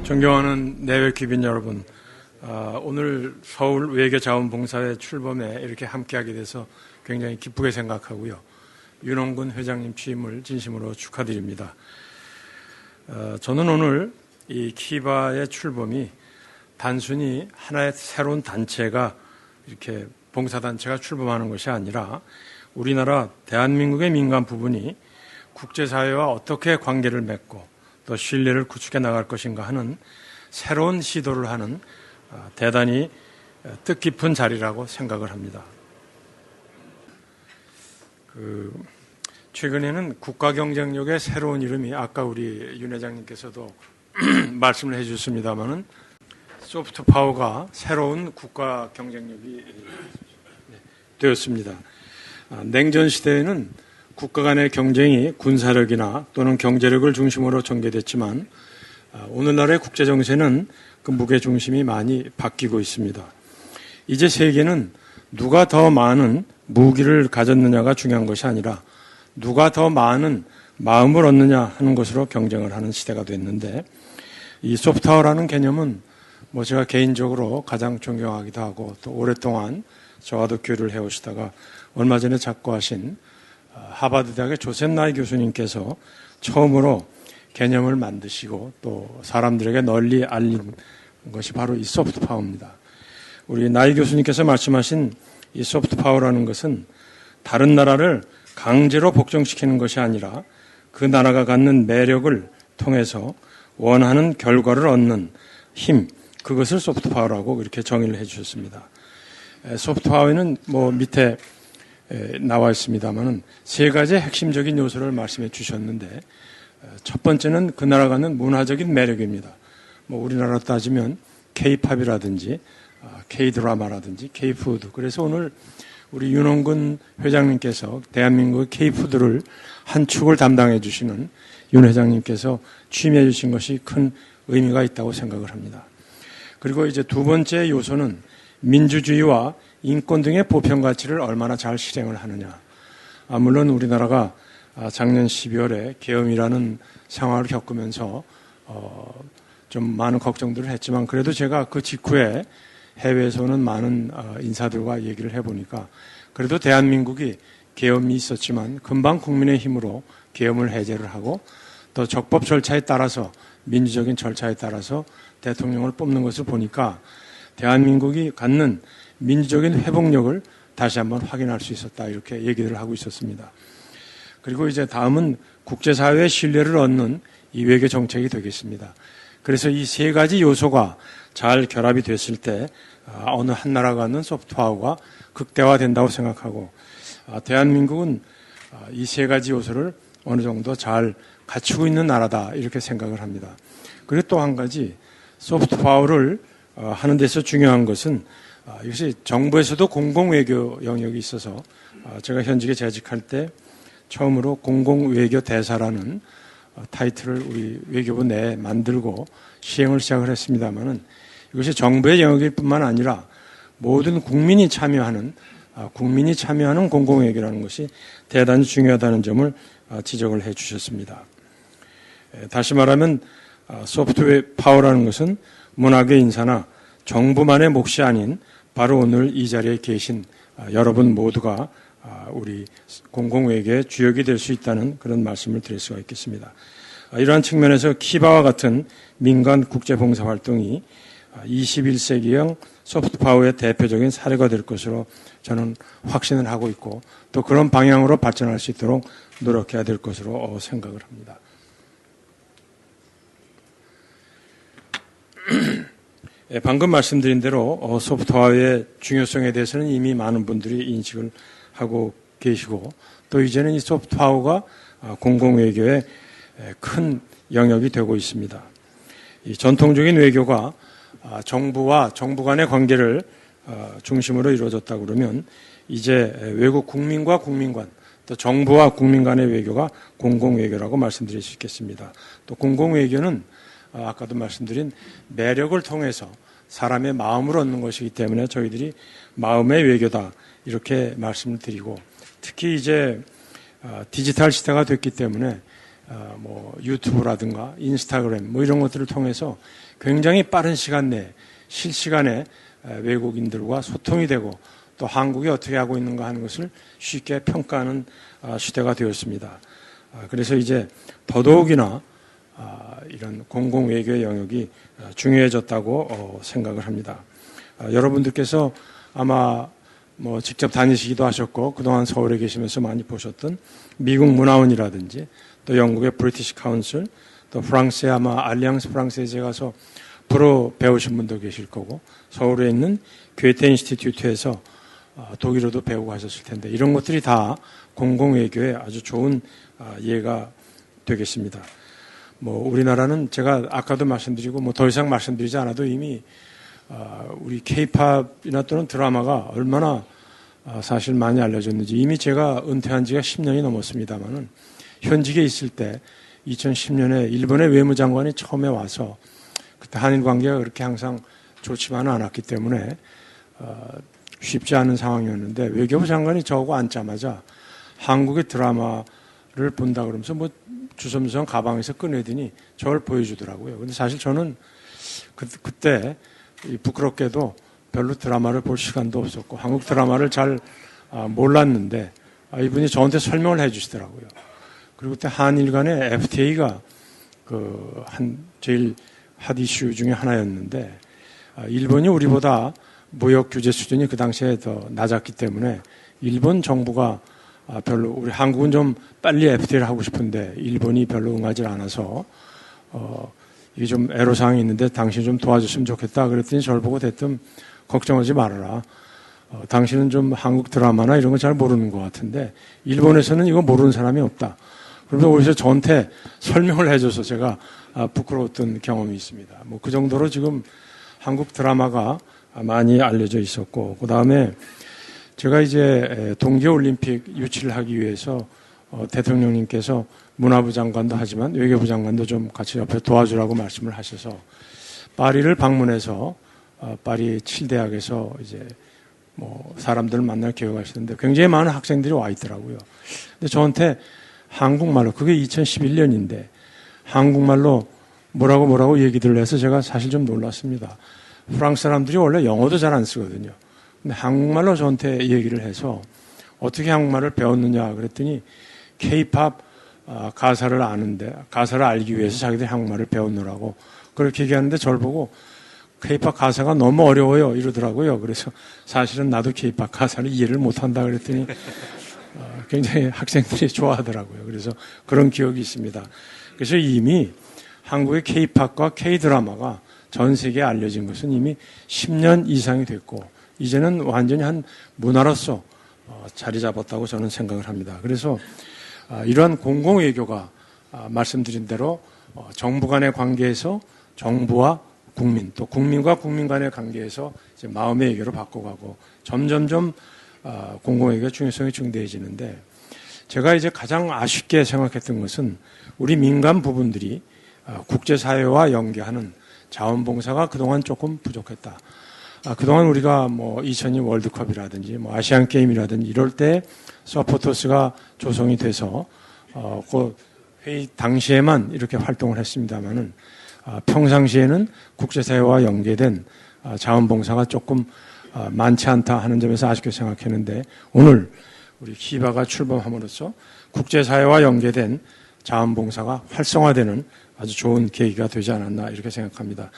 존경하는 내외 귀빈 여러분, 오늘 서울 외교자원봉사회 출범에 이렇게 함께하게 돼서 굉장히 기쁘게 생각하고요. 윤홍근 회장님 취임을 진심으로 축하드립니다. 저는 오늘 이 키바의 출범이 단순히 하나의 새로운 단체가 이렇게 봉사단체가 출범하는 것이 아니라 우리나라 대한민국의 민간 부분이 국제사회와 어떻게 관계를 맺고 또 신뢰를 구축해 나갈 것인가 하는 새로운 시도를 하는 대단히 뜻깊은 자리라고 생각을 합니다. 최근에는 국가 경쟁력의 새로운 이름이 아까 우리 윤 회장님께서도 말씀을 해 주셨습니다마는 소프트 파워가 새로운 국가 경쟁력이 되었습니다. 냉전 시대에는 국가 간의 경쟁이 군사력이나 또는 경제력을 중심으로 전개됐지만 오늘날의 국제 정세는 그 무게 중심이 많이 바뀌고 있습니다. 이제 세계는 누가 더 많은 무기를 가졌느냐가 중요한 것이 아니라 누가 더 많은 마음을 얻느냐 하는 것으로 경쟁을 하는 시대가 됐는데 이 소프트파워라는 개념은 제가 개인적으로 가장 존경하기도 하고 또 오랫동안 저와도 교류를 해오시다가 얼마 전에 작고하신 하버드 대학의 조셉 나이 교수님께서 처음으로 개념을 만드시고 또 사람들에게 널리 알린 것이 바로 이 소프트 파워입니다. 우리 나이 교수님께서 말씀하신 이 소프트 파워라는 것은 다른 나라를 강제로 복종시키는 것이 아니라 그 나라가 갖는 매력을 통해서 원하는 결과를 얻는 힘, 그것을 소프트 파워라고 이렇게 정의를 해 주셨습니다. 소프트 파워에는 밑에 나와 있습니다만은 세 가지 핵심적인 요소를 말씀해 주셨는데 첫 번째는 그 나라가 갖는 문화적인 매력입니다. 우리나라로 따지면 K-팝이라든지 K-드라마라든지 K-푸드. 그래서 오늘 우리 윤홍근 회장님께서 대한민국의 K-푸드를 한 축을 담당해 주시는 윤 회장님께서 취임해 주신 것이 큰 의미가 있다고 생각을 합니다. 그리고 이제 두 번째 요소는 민주주의와 인권 등의 보편 가치를 얼마나 잘 실행을 하느냐. 물론 우리나라가 작년 12월에 계엄이라는 상황을 겪으면서 좀 많은 걱정들을 했지만 그래도 제가 그 직후에 해외에서 오는 많은 인사들과 얘기를 해보니까 그래도 대한민국이 계엄이 있었지만 금방 국민의 힘으로 계엄을 해제를 하고 또 적법 절차에 따라서 민주적인 절차에 따라서 대통령을 뽑는 것을 보니까 대한민국이 갖는 민주적인 회복력을 다시 한번 확인할 수 있었다 이렇게 얘기를 하고 있었습니다. 그리고 이제 다음은 국제사회의 신뢰를 얻는 이 외교 정책이 되겠습니다. 그래서 이 세 가지 요소가 잘 결합이 됐을 때 어느 한 나라가 갖는 소프트파워가 극대화된다고 생각하고 대한민국은 이 세 가지 요소를 어느 정도 잘 갖추고 있는 나라다 이렇게 생각을 합니다. 그리고 또 한 가지 소프트파워를 하는 데서 중요한 것은 이것이 정부에서도 공공외교 영역이 있어서 제가 현직에 재직할 때 처음으로 공공외교 대사라는 타이틀을 우리 외교부 내에 만들고 시행을 시작을 했습니다마는 이것이 정부의 영역일 뿐만 아니라 모든 국민이 참여하는 공공외교라는 것이 대단히 중요하다는 점을 지적을 해 주셨습니다. 다시 말하면 소프트웨어 파워라는 것은 문학의 인사나 정부만의 몫이 아닌 바로 오늘 이 자리에 계신 여러분 모두가 우리 공공외교의 주역이 될 수 있다는 그런 말씀을 드릴 수가 있겠습니다. 이러한 측면에서 키바와 같은 민간 국제봉사활동이 21세기형 소프트파워의 대표적인 사례가 될 것으로 저는 확신을 하고 있고 또 그런 방향으로 발전할 수 있도록 노력해야 될 것으로 생각을 합니다. 방금 말씀드린 대로 소프트파워의 중요성에 대해서는 이미 많은 분들이 인식을 하고 계시고 또 이제는 이 소프트파워가 공공외교의 큰 영역이 되고 있습니다. 이 전통적인 외교가 정부와 정부 간의 관계를 중심으로 이루어졌다 그러면 이제 외국 국민과 국민 간 또 정부와 국민 간의 외교가 공공외교라고 말씀드릴 수 있겠습니다. 또 공공외교는 아까도 말씀드린 매력을 통해서 사람의 마음을 얻는 것이기 때문에 저희들이 마음의 외교다 이렇게 말씀을 드리고 특히 이제 디지털 시대가 됐기 때문에 뭐 유튜브라든가 인스타그램 뭐 이런 것들을 통해서 굉장히 빠른 시간 내에 실시간에 외국인들과 소통이 되고 또 한국이 어떻게 하고 있는가 하는 것을 쉽게 평가하는 시대가 되었습니다. 그래서 이제 더더욱이나 이런 공공외교의 영역이 중요해졌다고 생각을 합니다. 여러분들께서 아마 뭐 직접 다니시기도 하셨고 그동안 서울에 계시면서 많이 보셨던 미국 문화원이라든지 또 영국의 브리티시 카운슬 또 프랑스의 아마 알리앙스 프랑스에 가서 불어 배우신 분도 계실 거고 서울에 있는 괴테 인스티튜트에서 독일어도 배우고 하셨을 텐데 이런 것들이 다 공공외교에 아주 좋은 예가 되겠습니다. 뭐 우리나라는 제가 아까도 말씀드리고 뭐 더 이상 말씀드리지 않아도 이미 우리 K-팝이나 또는 드라마가 얼마나 사실 많이 알려졌는지 이미 제가 은퇴한 지가 10년이 넘었습니다만은 현직에 있을 때 2010년에 일본의 외무장관이 처음에 와서 그때 한일 관계가 그렇게 항상 좋지만은 않았기 때문에 쉽지 않은 상황이었는데 외교부 장관이 저하고 앉자마자 한국의 드라마를 본다 그러면서 뭐 주섬주섬 가방에서 꺼내더니 저를 보여주더라고요. 근데 사실 저는 그때 부끄럽게도 별로 드라마를 볼 시간도 없었고 한국 드라마를 잘 몰랐는데 이분이 저한테 설명을 해 주시더라고요. 그리고 그때 한일 간의 FTA가 제일 핫 이슈 중에 하나였는데 일본이 우리보다 무역 규제 수준이 그 당시에 더 낮았기 때문에 일본 정부가 별로 우리 한국은 좀 빨리 FTA를 하고 싶은데 일본이 별로 응하지 않아서 이게 좀 애로사항이 있는데 당신이 좀 도와줬으면 좋겠다 그랬더니 저를 보고 대뜸 걱정하지 말아라. 당신은 좀 한국 드라마나 이런 거 잘 모르는 것 같은데 일본에서는 이거 모르는 사람이 없다. 그러면서 오히려 저한테 설명을 해줘서 제가 부끄러웠던 경험이 있습니다. 뭐 그 정도로 지금 한국 드라마가 많이 알려져 있었고 그 다음에 제가 이제 동계올림픽 유치를 하기 위해서 대통령님께서 문화부 장관도 하지만 외교부 장관도 좀 같이 옆에 도와주라고 말씀을 하셔서 파리를 방문해서 파리 7대학에서 이제 뭐 사람들을 만날 기회가 있었는데 굉장히 많은 학생들이 와 있더라고요. 근데 저한테 한국말로 그게 2011년인데 한국말로 뭐라고 얘기들을 해서 제가 사실 좀 놀랐습니다. 프랑스 사람들이 원래 영어도 잘 안 쓰거든요. 근데 한국말로 저한테 얘기를 해서 어떻게 한국말을 배웠느냐 그랬더니 K-팝 가사를 아는데 가사를 알기 위해서 자기들이 한국말을 배웠느라고 그렇게 얘기하는데 저를 보고 K-팝 가사가 너무 어려워요 이러더라고요. 그래서 사실은 나도 K-팝 가사를 이해를 못한다 그랬더니 굉장히 학생들이 좋아하더라고요. 그래서 그런 기억이 있습니다. 그래서 이미 한국의 K-팝과 K-드라마가 전 세계에 알려진 것은 이미 10년 이상이 됐고 이제는 완전히 한 문화로서 자리 잡았다고 저는 생각을 합니다. 그래서 이러한 공공외교가 말씀드린 대로 정부 간의 관계에서 정부와 국민 또 국민과 국민 간의 관계에서 이제 마음의 외교로 바꿔가고 점점점 공공외교의 중요성이 중대해지는데 제가 이제 가장 아쉽게 생각했던 것은 우리 민간 부분들이 국제사회와 연계하는 자원봉사가 그동안 조금 부족했다. 그동안 우리가 뭐 2002 월드컵이라든지 뭐 아시안 게임이라든지 이럴 때 서포터스가 조성이 돼서 그 회의 당시에만 이렇게 활동을 했습니다만은 평상시에는 국제사회와 연계된 자원봉사가 조금 많지 않다 하는 점에서 아쉽게 생각했는데 오늘 우리 키바가 출범함으로써 국제사회와 연계된 자원봉사가 활성화되는 아주 좋은 계기가 되지 않았나 이렇게 생각합니다.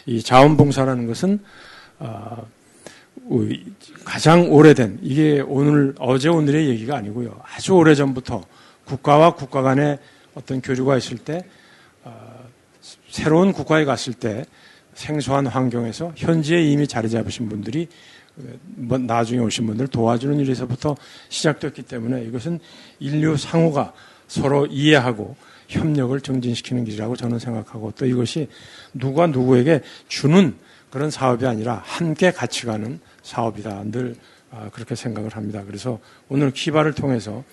이 자원봉사라는 것은 가장 오래된 이게 어제 오늘의 얘기가 아니고요. 아주 오래전부터 국가와 국가 간의 어떤 교류가 있을 때 새로운 국가에 갔을 때 생소한 환경에서 현지에 이미 자리 잡으신 분들이 나중에 오신 분들 도와주는 일에서부터 시작됐기 때문에 이것은 인류 상호가 서로 이해하고 협력을 증진시키는 길이라고 저는 생각하고 또 이것이 누가 누구에게 주는 그런 사업이 아니라 함께 같이 가는 사업이다. 늘 그렇게 생각을 합니다. 그래서 오늘 키바를 통해서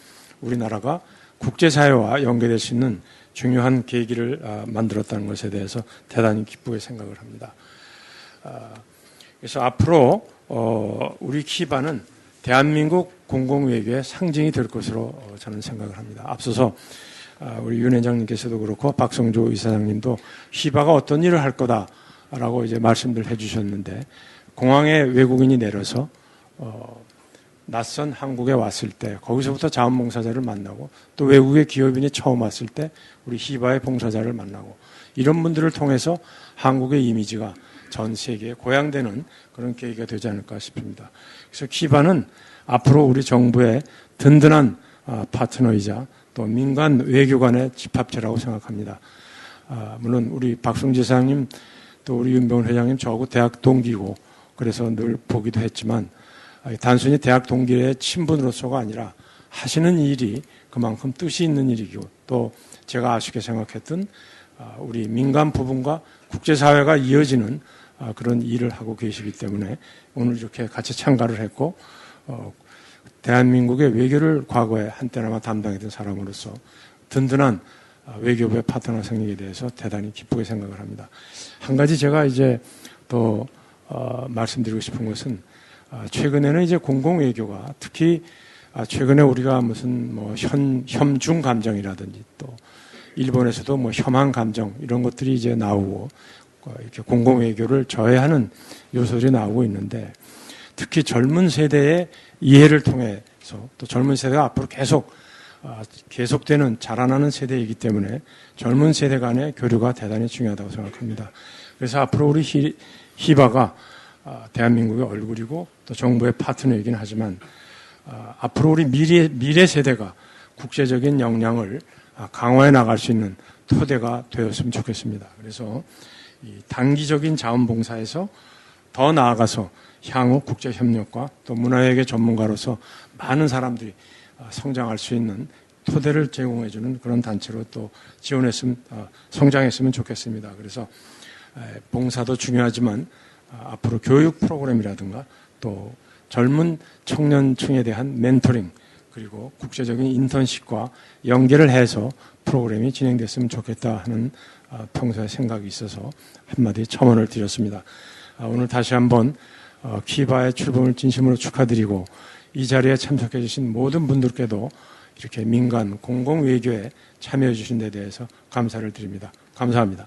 우리나라가 국제사회와 연계될 수 있는 중요한 계기를 만들었다는 것에 대해서 대단히 기쁘게 생각을 합니다. 그래서 앞으로 우리 키바는 대한민국 공공외교의 상징이 될 것으로 저는 생각을 합니다. 앞서서 우리 윤 회장님께서도 그렇고 박성조 이사장님도 휘바가 어떤 일을 할 거다라고 이제 말씀들 해주셨는데, 공항에 외국인이 내려서 낯선 한국에 왔을 때 거기서부터 자원봉사자를 만나고, 또 외국의 기업인이 처음 왔을 때 우리 휘바의 봉사자를 만나고, 이런 분들을 통해서 한국의 이미지가 전 세계에 고양되는 그런 계기가 되지 않을까 싶습니다. 그래서 휘바는 앞으로 우리 정부의 든든한 파트너이자 또 민간 외교관의 집합체라고 생각합니다. 물론 우리 박성재 사장님 또 우리 윤병훈 회장님 저하고 대학 동기고 그래서 늘 보기도 했지만, 단순히 대학 동기의 친분으로서가 아니라 하시는 일이 그만큼 뜻이 있는 일이고, 또 제가 아쉽게 생각했던 우리 민간 부분과 국제사회가 이어지는 그런 일을 하고 계시기 때문에 오늘 이렇게 같이 참가를 했고, 대한민국의 외교를 과거에 한때나마 담당했던 사람으로서 든든한 외교부의 파트너 생기게 대해서 대단히 기쁘게 생각을 합니다. 한 가지 제가 이제 또 말씀드리고 싶은 것은, 최근에는 이제 공공외교가 특히 최근에 우리가 무슨 뭐 혐중 감정이라든지 또 일본에서도 뭐 혐한 감정 이런 것들이 이제 나오고 이렇게 공공외교를 저해하는 요소들이 나오고 있는데, 특히 젊은 세대의 이해를 통해서 또 젊은 세대가 앞으로 계속되는 자라나는 세대이기 때문에 젊은 세대 간의 교류가 대단히 중요하다고 생각합니다. 그래서 앞으로 우리 휘바가 대한민국의 얼굴이고 또 정부의 파트너이긴 하지만, 앞으로 우리 미래 세대가 국제적인 역량을 강화해 나갈 수 있는 토대가 되었으면 좋겠습니다. 그래서 이 단기적인 자원봉사에서 더 나아가서 향후 국제협력과 또 문화외교 전문가로서 많은 사람들이 성장할 수 있는 토대를 제공해주는 그런 단체로 또 성장했으면 좋겠습니다. 그래서 봉사도 중요하지만 앞으로 교육 프로그램이라든가 또 젊은 청년층에 대한 멘토링, 그리고 국제적인 인턴십과 연계를 해서 프로그램이 진행됐으면 좋겠다 하는 평소의 생각이 있어서 한마디 첨언을 드렸습니다. 오늘 다시 한번 휘바의 출범을 진심으로 축하드리고, 이 자리에 참석해 주신 모든 분들께도 이렇게 민간 공공외교에 참여해 주신 데 대해서 감사를 드립니다. 감사합니다.